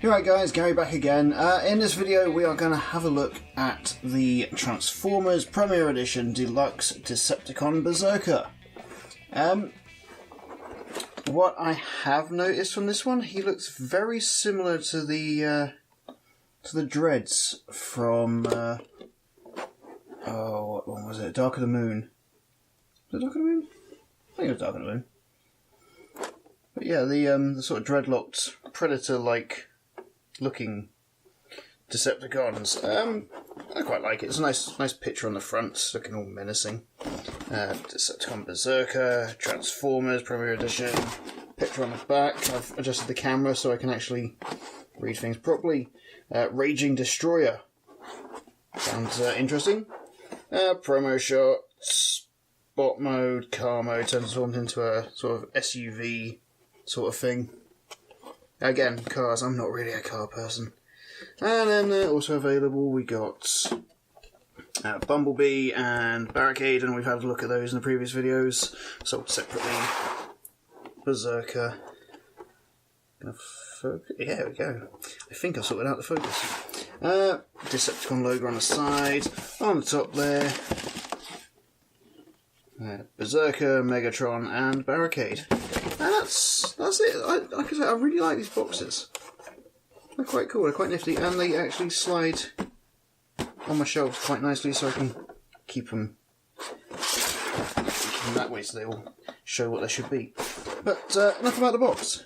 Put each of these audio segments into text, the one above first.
Alright guys, Gary back again. In this video we are going to have a look at the Transformers Premier Edition Deluxe Decepticon Berserker. What I have noticed from this one, he looks very similar to the Dreads from what one was it? Dark of the Moon. Was it Dark of the Moon? I think it was Dark of the Moon. But yeah, the sort of dreadlocked Predator-like looking Decepticons. I quite like it. It's a nice picture on the front, looking all menacing. Decepticon Berserker, Transformers Premier Edition. Picture on the back. I've adjusted the camera so I can actually read things properly. Raging Destroyer. Sounds interesting. Promo shots, spot mode, car mode, transformed into a sort of SUV sort of thing. Again, cars, I'm not really a car person. And then also available we got Bumblebee and Barricade, and we've had a look at those in the previous videos, sold separately. Berserker. There we go. I think I've sorted out the focus. Decepticon logo on the side, on the top there. Berserker, Megatron, and Barricade. And that's it. Like I said, I really like these boxes. They're quite cool, they're quite nifty, and they actually slide on my shelves quite nicely so I can keep them that way so they all show what they should be. But enough about the box.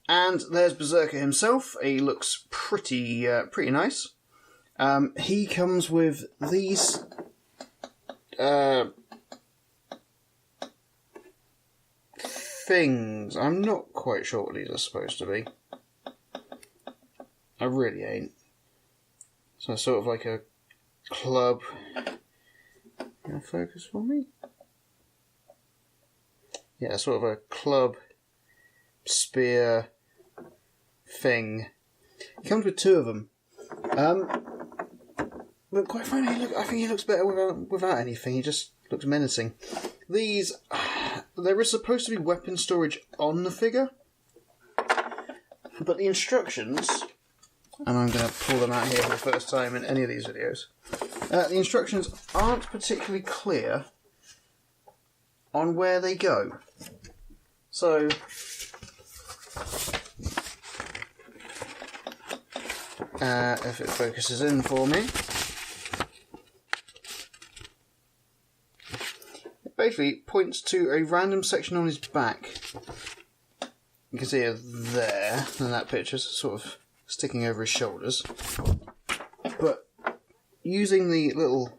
And there's Berserker himself. He looks pretty nice. He comes with these things. I'm not quite sure what these are supposed to be. I really ain't. So sort of like a club. Can I focus for me? Yeah, sort of a club spear thing. It comes with two of them. But quite frankly, I think he looks better without anything. He just looks menacing. These, there is supposed to be weapon storage on the figure, but the instructions, and I'm going to pull them out here for the first time in any of these videos, the instructions aren't particularly clear on where they go. So, if it focuses in for me, it basically points to a random section on his back. You can see it there, and that picture's sort of sticking over his shoulders. But using the little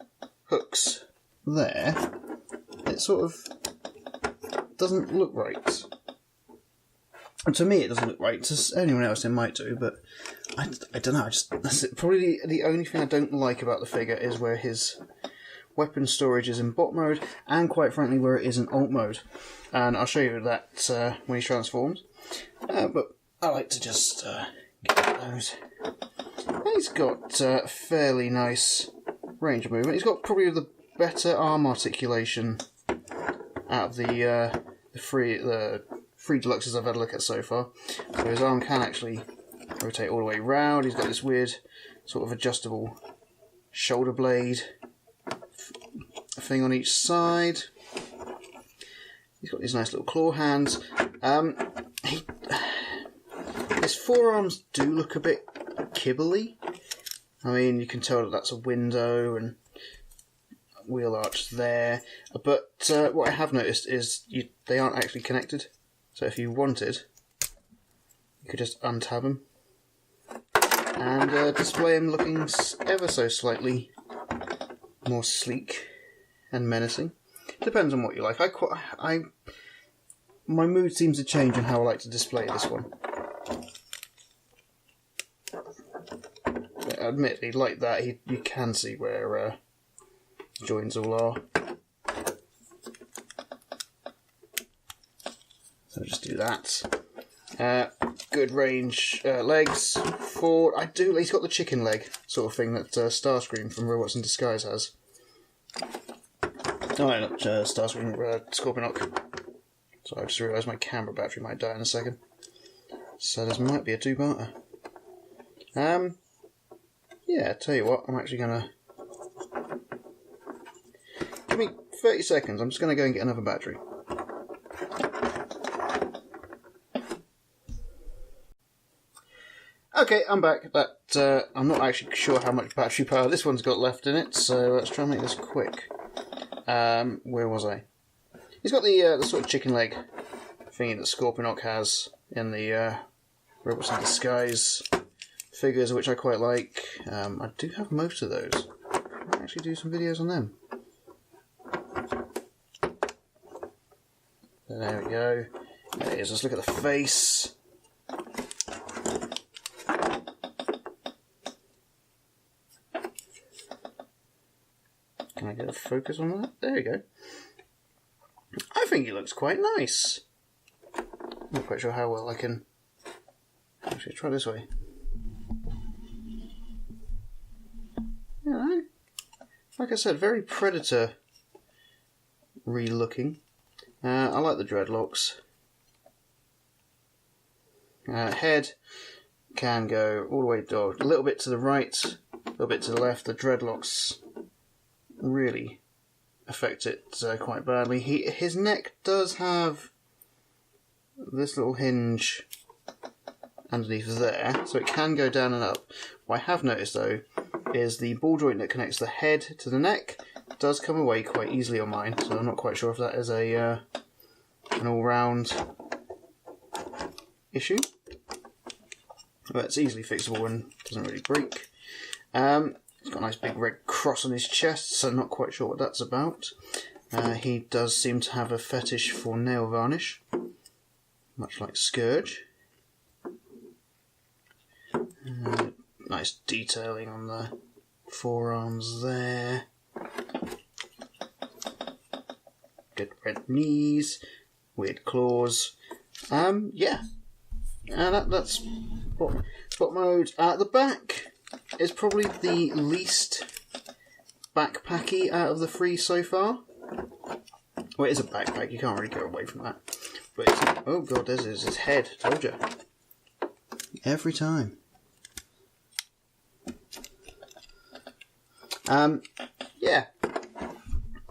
hooks there, it sort of doesn't look right. And to me it doesn't look right. To anyone else it might do, but I don't know. That's it. Probably the only thing I don't like about the figure is where his weapon storage is in bot mode, and quite frankly where it is in alt mode. And I'll show you that when he transforms. But I like to just get those. He's got a fairly nice range of movement. He's got probably the better arm articulation out of the three deluxes I've had a look at so far. So his arm can actually rotate all the way round. He's got this weird sort of adjustable shoulder blade thing on each side. He's got these nice little claw hands. His forearms do look a bit kibbly. I mean, you can tell that that's a window and wheel arch there. But what I have noticed is they aren't actually connected. So if you wanted, you could just untab them and display them looking ever so slightly more sleek and menacing. Depends on what you like. My mood seems to change on how I like to display this one. But admittedly, like that, you can see where joins all are. So just do that. Good range legs. Forward. He's got the chicken leg sort of thing that Starscream from Robots in Disguise has. Oh, not Starscream, Scorponok. So I just realised my camera battery might die in a second. So this might be a two-parter. Yeah, tell you what, I'm actually going to... Give me 30 seconds, I'm just going to go and get another battery. Okay, I'm back. I'm not actually sure how much battery power this one's got left in it, so let's try and make this quick. Where was I? He's got the sort of chicken leg thingy that Scorponok has in the Robots in Disguise figures, which I quite like. I do have most of those. I might actually do some videos on them. There we go. There it is. Let's look at the face. Can I get a focus on that? There we go. I think he looks quite nice. I'm not quite sure how well I can... Actually, try this way. Yeah, like I said, very Predator-y looking. I like the dreadlocks. Head can go all the way down, a little bit to the right, a little bit to the left. The dreadlocks really affect it quite badly. His neck does have this little hinge underneath there, so it can go down and up. What I have noticed though is the ball joint that connects the head to the neck does come away quite easily on mine, so I'm not quite sure if that is a an all-round issue, but it's easily fixable and doesn't really break. He's got a nice big red cross on his chest, so I'm not quite sure what that's about. He does seem to have a fetish for nail varnish, much like Scourge. Nice detailing on the forearms there. Good red knees, weird claws. Yeah. That's bot mode. At the back is probably the least backpacky out of the three so far. Well, it is a backpack, you can't really go away from that. But it's, oh god, there's his head, told you. Every time. Yeah.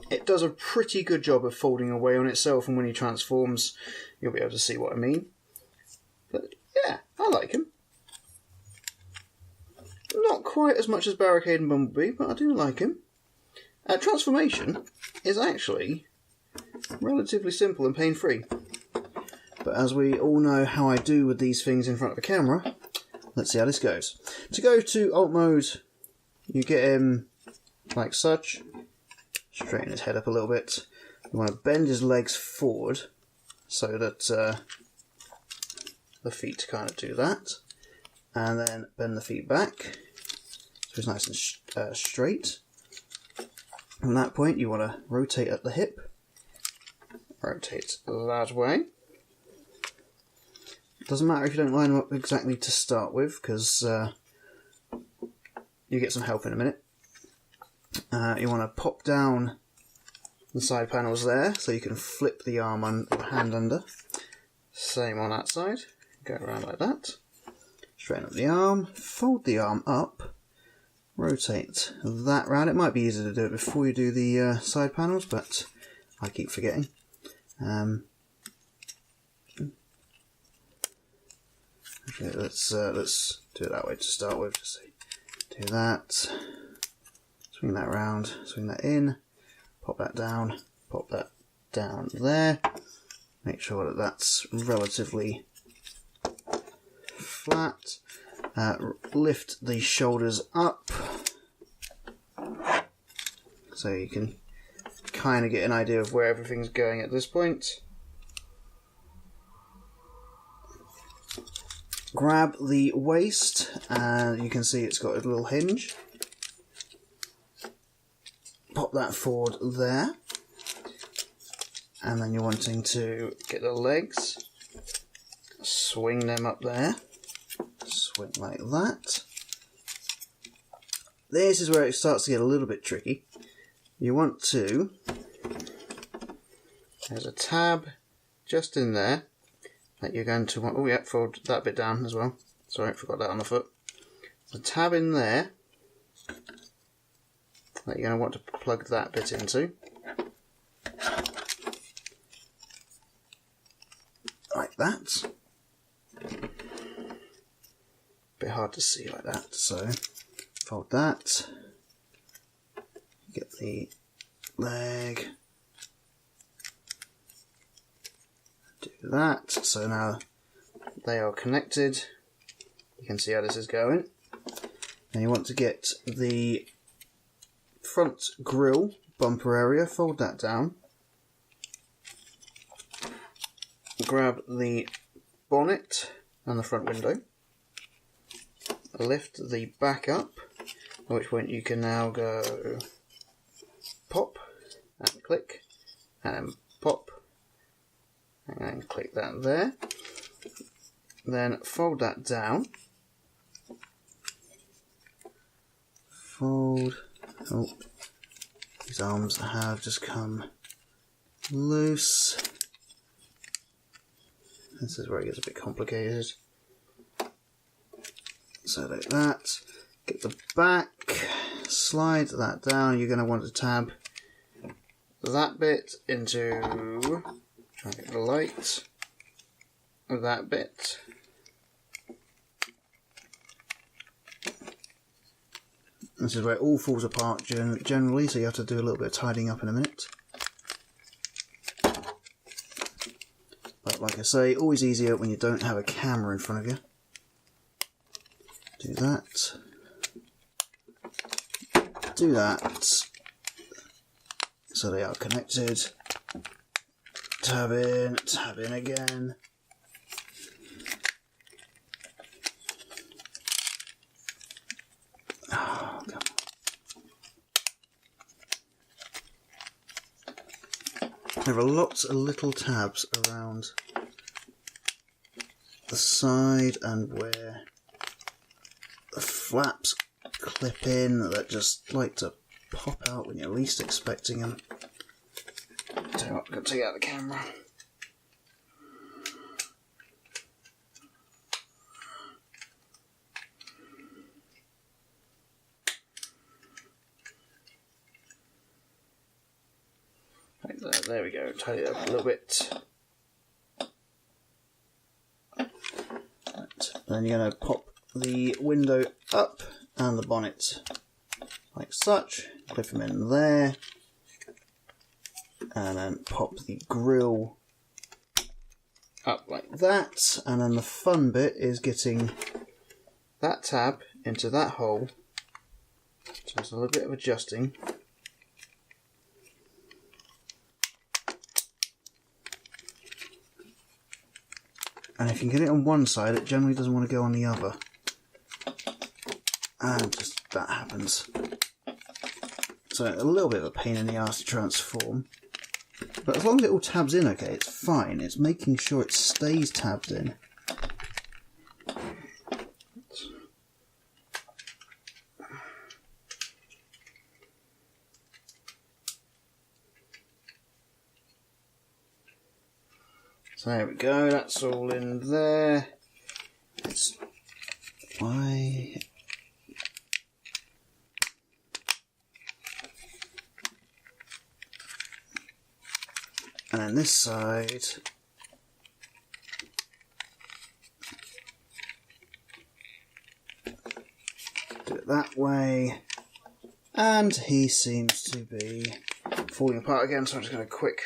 It does a pretty good job of folding away on itself, and when he transforms, you'll be able to see what I mean. But yeah, I like him. Not quite as much as Barricade and Bumblebee, but I do like him. Transformation is actually relatively simple and pain-free. But as we all know how I do with these things in front of a camera, let's see how this goes. To go to alt mode, you get him like such. Straighten his head up a little bit. You want to bend his legs forward so that the feet kind of do that. And then bend the feet back so it's nice and straight. From that point you want to rotate at the hip. Rotate that way. Doesn't matter if you don't line them up exactly to start with, because you get some help in a minute. You want to pop down the side panels there so you can flip the arm and hand under. Same on that side. Go around like that. Straighten up the arm, fold the arm up, rotate that round. It might be easier to do it before you do the side panels, but I keep forgetting. Okay, let's do it that way to start with. Just do that. Swing that round, swing that in, pop that down there. Make sure that that's relatively flat. Lift the shoulders up so you can kind of get an idea of where everything's going at this point. Grab the waist, and you can see it's got a little hinge. Pop that forward there, and then you're wanting to get the legs, swing them up there, swing like that. This is where it starts to get a little bit tricky. You want to, there's a tab just in there that you're going to want... Oh yeah, fold that bit down as well. Sorry, I forgot that on the foot. The tab in there that you're going to want to plug that bit into. Like that. Bit hard to see like that, so fold that. Get the leg. Do that. So now they are connected. You can see how this is going. Then you want to get the front grille bumper area, fold that down. Grab the bonnet and the front window. Lift the back up, at which point you can now go pop and click and pop and click that there. Then fold that down. Fold. Oh, these arms have just come loose. This is where it gets a bit complicated. So like that. Get the back, slide that down. You're going to want to tab that bit into, try and get the light, that bit. This is where it all falls apart generally, so you have to do a little bit of tidying up in a minute. But like I say, always easier when you don't have a camera in front of you. Do that. Do that. So they are connected. Tab in again. Oh, come on. There are lots of little tabs around the side and where the flaps clip in that just like to pop out when you're least expecting them. Tell you what, I'm going to take out the camera. Right there we go, tidy it up a little bit. Right. Then you're going to pop the window up and the bonnet like such, clip them in there, and then pop the grille up like that, and then the fun bit is getting that tab into that hole, just a little bit of adjusting. And if you can get it on one side, it generally doesn't want to go on the other. And just that happens. So a little bit of a pain in the ass to transform. But as long as it all tabs in okay, it's fine. It's making sure it stays tabbed in. So there we go, that's all in there. It's why. And then this side, do it that way, and he seems to be falling apart again, so I'm just going to quick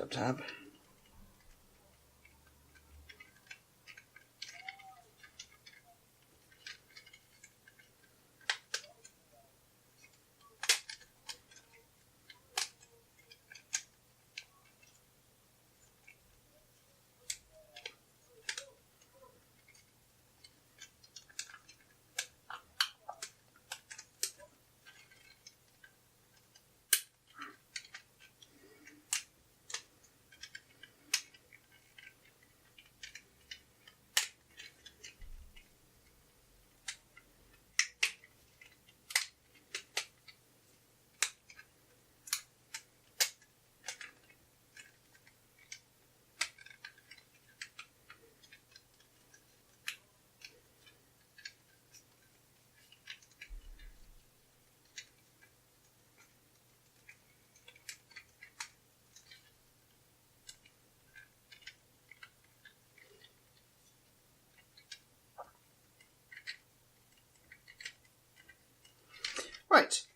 tab.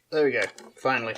There we go. Finally.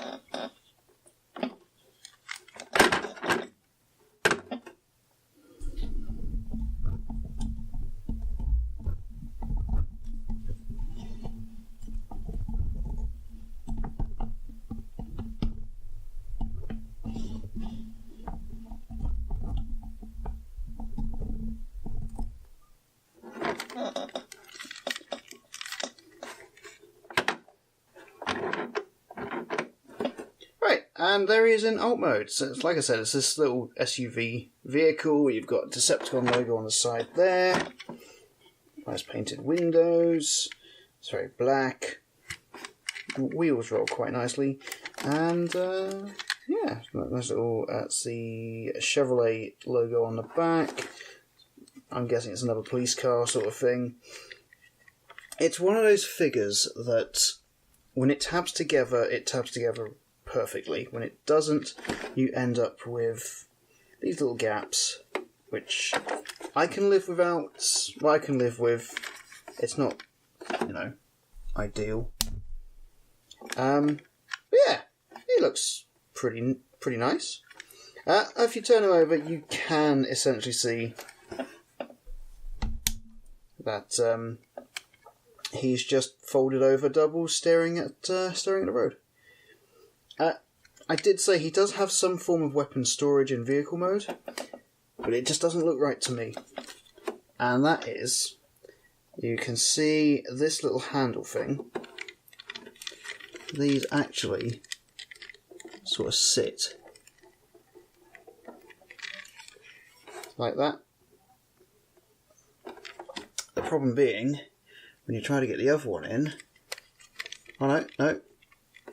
Right, and there he is in alt mode. So, like I said, it's this little SUV vehicle. You've got Decepticon logo on the side there. Nice painted windows. It's very black. Wheels roll quite nicely. And, yeah, nice little, that's the Chevrolet logo on the back. I'm guessing it's another police car sort of thing. It's one of those figures that when it tabs together perfectly. When it doesn't, you end up with these little gaps, which I can live without. Well, I can live with. It's not, you know, ideal. But yeah, it looks pretty nice. If you turn him over, you can essentially see that he's just folded over double, staring at the road. I did say he does have some form of weapon storage in vehicle mode, but it just doesn't look right to me. And that is, you can see this little handle thing. These actually sort of sit like that. The problem being, when you try to get the other one in... Oh no.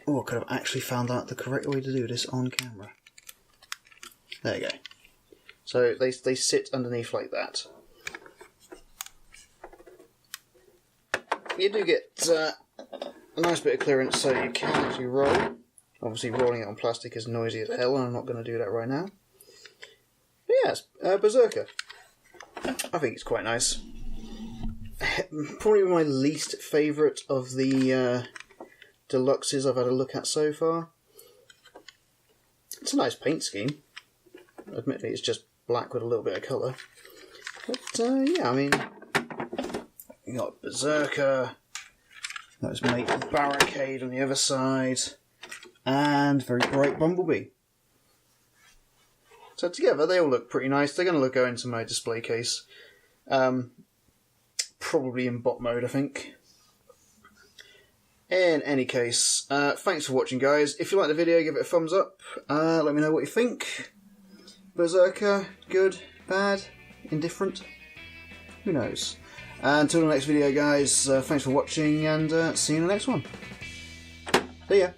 Oh, I could have actually found out the correct way to do this on camera. There you go. So they sit underneath like that. You do get a nice bit of clearance, so you can actually roll. Obviously, rolling it on plastic is noisy as hell, and I'm not going to do that right now. But yes, Berserker. I think it's quite nice. Probably my least favourite of the Deluxes I've had a look at so far. It's a nice paint scheme. Admittedly, it's just black with a little bit of colour. But yeah, I mean, you got Berserker, got his mate Barricade on the other side, and very bright Bumblebee. So together, they all look pretty nice. They're going to go into my display case. Probably in bot mode, I think. In any case, thanks for watching, guys. If you like the video, give it a thumbs up. Let me know what you think. Berserker, good, bad, indifferent? Who knows? Until the next video, guys, thanks for watching, and see you in the next one. See ya.